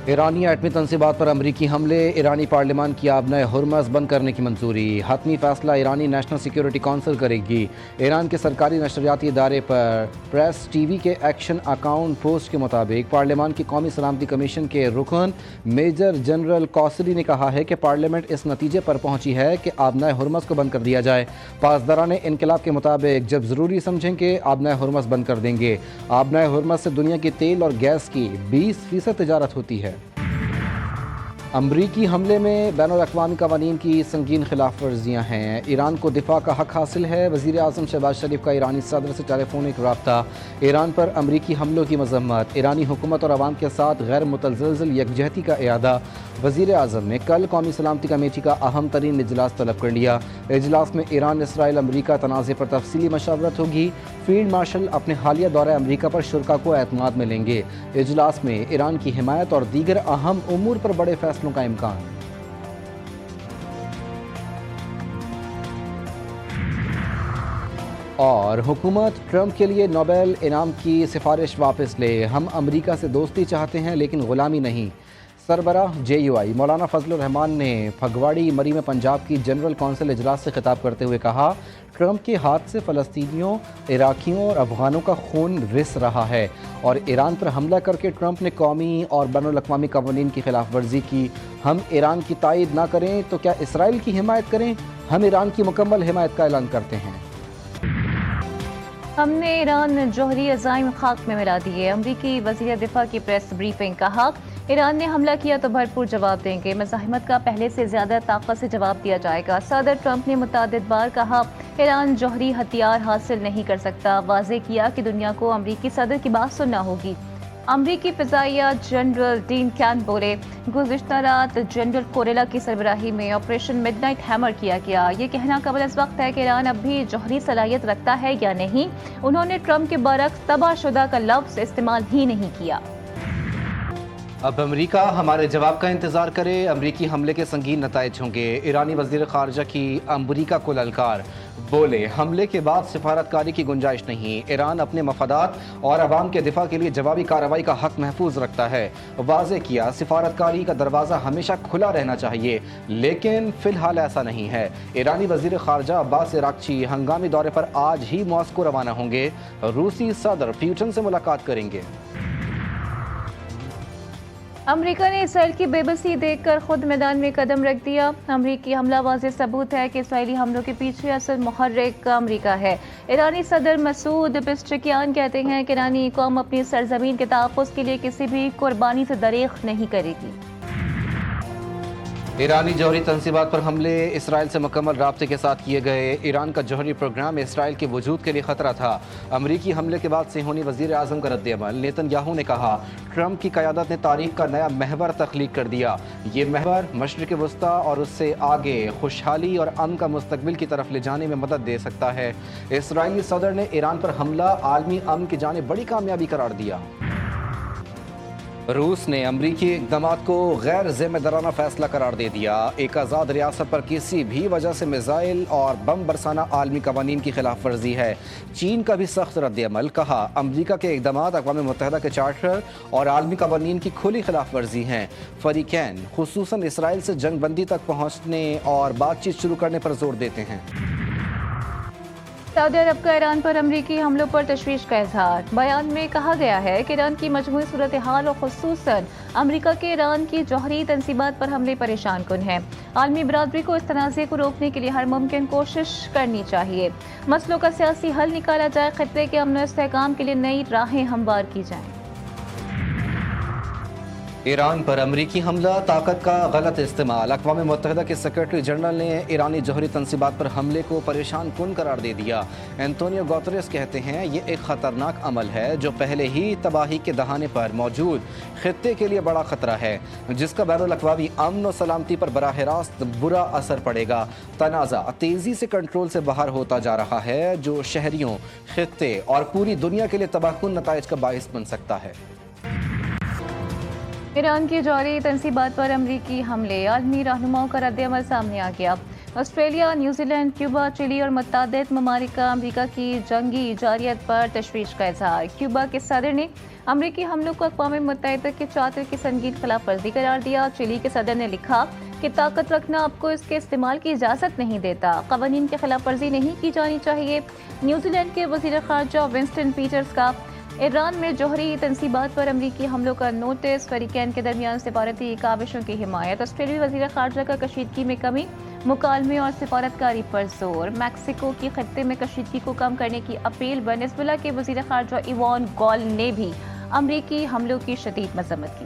ایرانی ایٹمی تنصیبات پر امریکی حملے، ایرانی پارلیمان کی آبنائے ہرمز بند کرنے کی منظوری، حتمی فیصلہ ایرانی نیشنل سیکیورٹی کونسل کرے گی۔ ایران کے سرکاری نشریاتی ادارے پر پریس ٹی وی کے ایکشن اکاؤنٹ پوسٹ کے مطابق پارلیمان کی قومی سلامتی کمیشن کے رکن میجر جنرل کوسری نے کہا ہے کہ پارلیمنٹ اس نتیجے پر پہنچی ہے کہ آبنائے ہرمز کو بند کر دیا جائے۔ پاسداران انقلاب کے مطابق جب ضروری سمجھیں کہ آبنائے ہرمز بند کر دیں گے۔ آبنائے ہرمز سے دنیا کی تیل اور گیس کی 20% تجارت ہوتی ہے۔ امریکی حملے میں بین الاقوامی قوانین کی سنگین خلاف ورزیاں ہیں، ایران کو دفاع کا حق حاصل ہے۔ وزیر اعظم شہباز شریف کا ایرانی صدر سے ٹیلی فونک رابطہ، ایران پر امریکی حملوں کی مذمت، ایرانی حکومت اور عوام کے ساتھ غیر متزلزل یکجہتی کا اعادہ۔ وزیر اعظم نے کل قومی سلامتی کمیٹی کا اہم ترین اجلاس طلب کر لیا۔ اجلاس میں ایران اسرائیل امریکہ تنازع پر تفصیلی مشاورت ہوگی۔ فیلڈ مارشل اپنے حالیہ دورہ امریکہ پر شرکاء کو اعتماد میں لیں گے۔ اجلاس میں ایران کی حمایت اور دیگر اہم امور پر بڑے فیصلوں کا امکان۔ اور حکومت ٹرمپ کے لیے نوبل انعام کی سفارش واپس لے، ہم امریکہ سے دوستی چاہتے ہیں لیکن غلامی نہیں۔ سربراہ جے یو آئی مولانا فضل الرحمان نے پھگواڑی مری میں پنجاب کی جنرل کونسل اجلاس سے خطاب کرتے ہوئے کہا، ٹرمپ کے ہاتھ سے فلسطینیوں، عراقیوں اور افغانوں کا خون رس رہا ہے، اور ایران پر حملہ کر کے ٹرمپ نے قومی اور بین الاقوامی قوانین کی خلاف ورزی کی۔ ہم ایران کی تائید نہ کریں تو کیا اسرائیل کی حمایت کریں؟ ہم ایران کی مکمل حمایت کا اعلان کرتے ہیں۔ ہم نے ایران جوہری عزائم خاک میں ملا دیے، امریکی وزیر دفاع کی پریس بریفنگ۔ کہا، ایران نے حملہ کیا تو بھرپور جواب دیں گے، مزاحمت کا پہلے سے زیادہ طاقت سے جواب دیا جائے گا۔ صدر ٹرمپ نے متعدد بار کہا، ایران جوہری ہتھیار حاصل نہیں کر سکتا، واضح کیا کہ دنیا کو امریکی صدر کی بات سننا ہوگی۔ امریکی فضائیہ جنرل ڈین کین بولے، گزشتہ رات جنرل کوریلا کی سربراہی میں آپریشن مڈ نائٹ ہیمر کیا گیا۔ یہ کہنا قبل از وقت ہے کہ ایران اب بھی جوہری صلاحیت رکھتا ہے یا نہیں۔ انہوں نے ٹرمپ کے برعکس تباہ شدہ کا لفظ استعمال ہی نہیں کیا۔ اب امریکہ ہمارے جواب کا انتظار کرے، امریکی حملے کے سنگین نتائج ہوں گے۔ ایرانی وزیر خارجہ کی امریکہ کو للکار، بولے حملے کے بعد سفارتکاری کی گنجائش نہیں، ایران اپنے مفادات اور عوام کے دفاع کے لیے جوابی کارروائی کا حق محفوظ رکھتا ہے۔ واضح کیا، سفارتکاری کا دروازہ ہمیشہ کھلا رہنا چاہیے، لیکن فی الحال ایسا نہیں ہے۔ ایرانی وزیر خارجہ عباس عراقچی ہنگامی دورے پر آج ہی ماسکو روانہ ہوں گے، روسی صدر پیوٹن سے ملاقات کریں گے۔ امریکہ نے اسرائیل کی بے بسی دیکھ کر خود میدان میں قدم رکھ دیا۔ امریکی حملہ واضح ثبوت ہے کہ اسرائیلی حملوں کے پیچھے اصل محرک امریکہ ہے۔ ایرانی صدر مسعود پزشکیان کہتے ہیں کہ ایرانی قوم اپنی سرزمین کے تحفظ کے لیے کسی بھی قربانی سے دریغ نہیں کرے گی۔ ایرانی جوہری تنصیبات پر حملے اسرائیل سے مکمل رابطے کے ساتھ کیے گئے، ایران کا جوہری پروگرام اسرائیل کے وجود کے لیے خطرہ تھا۔ امریکی حملے کے بعد صہیونی وزیر اعظم کا رد عمل، نیتن یاہو نے کہا، ٹرمپ کی قیادت نے تاریخ کا نیا محور تخلیق کر دیا، یہ محور مشرق وسطیٰ اور اس سے آگے خوشحالی اور امن کا مستقبل کی طرف لے جانے میں مدد دے سکتا ہے۔ اسرائیلی صدر نے ایران پر حملہ عالمی امن کی جانب بڑی کامیابی قرار دیا۔ روس نے امریکی اقدامات کو غیر ذمہ دارانہ فیصلہ قرار دے دیا، ایک آزاد ریاست پر کسی بھی وجہ سے میزائل اور بم برسانا عالمی قوانین کی خلاف ورزی ہے۔ چین کا بھی سخت رد عمل، کہا امریکہ کے اقدامات اقوام متحدہ کے چارٹر اور عالمی قوانین کی کھلی خلاف ورزی ہیں۔ فریقین خصوصاً اسرائیل سے جنگ بندی تک پہنچنے اور بات چیت شروع کرنے پر زور دیتے ہیں۔ سعودی عرب کا ایران پر امریکی حملوں پر تشویش کا اظہار، بیان میں کہا گیا ہے کہ ایران کی مجموعی صورتحال اور خصوصاً امریکہ کے ایران کی جوہری تنصیبات پر حملے پریشان کن ہیں۔ عالمی برادری کو اس تنازع کو روکنے کے لیے ہر ممکن کوشش کرنی چاہیے، مسئلوں کا سیاسی حل نکالا جائے، خطے کے امن و استحکام کے لیے نئی راہیں ہموار کی جائیں۔ ایران پر امریکی حملہ، طاقت کا غلط استعمال، اقوام متحدہ کے سیکرٹری جنرل نے ایرانی جوہری تنصیبات پر حملے کو پریشان کن قرار دے دیا۔ اینٹونیو گوتریس کہتے ہیں، یہ ایک خطرناک عمل ہے جو پہلے ہی تباہی کے دہانے پر موجود خطے کے لیے بڑا خطرہ ہے، جس کا بین الاقوامی امن و سلامتی پر براہ راست برا اثر پڑے گا۔ تنازع تیزی سے کنٹرول سے باہر ہوتا جا رہا ہے، جو شہریوں، خطے اور پوری دنیا کے لیے تباہ کن نتائج کا باعث بن سکتا ہے۔ ایران کی جوہری تنصیبات پر امریکی حملے، عالمی رہنماؤں کا رد عمل سامنے آ گیا۔ آسٹریلیا، نیوزی لینڈ، کیوبا، چلی اور متعدد ممالک کا امریکہ کی جنگی جارحیت پر تشویش کا اظہار۔ کیوبا کے صدر نے امریکی حملوں کو اقوام متحدہ کے چارٹر کی سنگین خلاف ورزی قرار دیا۔ چلی کے صدر نے لکھا کہ طاقت رکھنا آپ کو اس کے استعمال کی اجازت نہیں دیتا، قوانین کی خلاف ورزی نہیں کی جانی چاہیے۔ نیوزی لینڈ کے وزیر خارجہ ونسٹن پیٹرز کا ایران میں جوہری تنصیبات پر امریکی حملوں کا نوٹس، فریقین کے درمیان سفارتی کاوشوں کی حمایت۔ آسٹریلوی وزیر خارجہ کا کشیدگی میں کمی، مکالمے اور سفارتکاری پر زور۔ میکسیکو کی خطے میں کشیدگی کو کم کرنے کی اپیل۔ وینزویلا کے وزیر خارجہ ایوان گال نے بھی امریکی حملوں کی شدید مذمت کی۔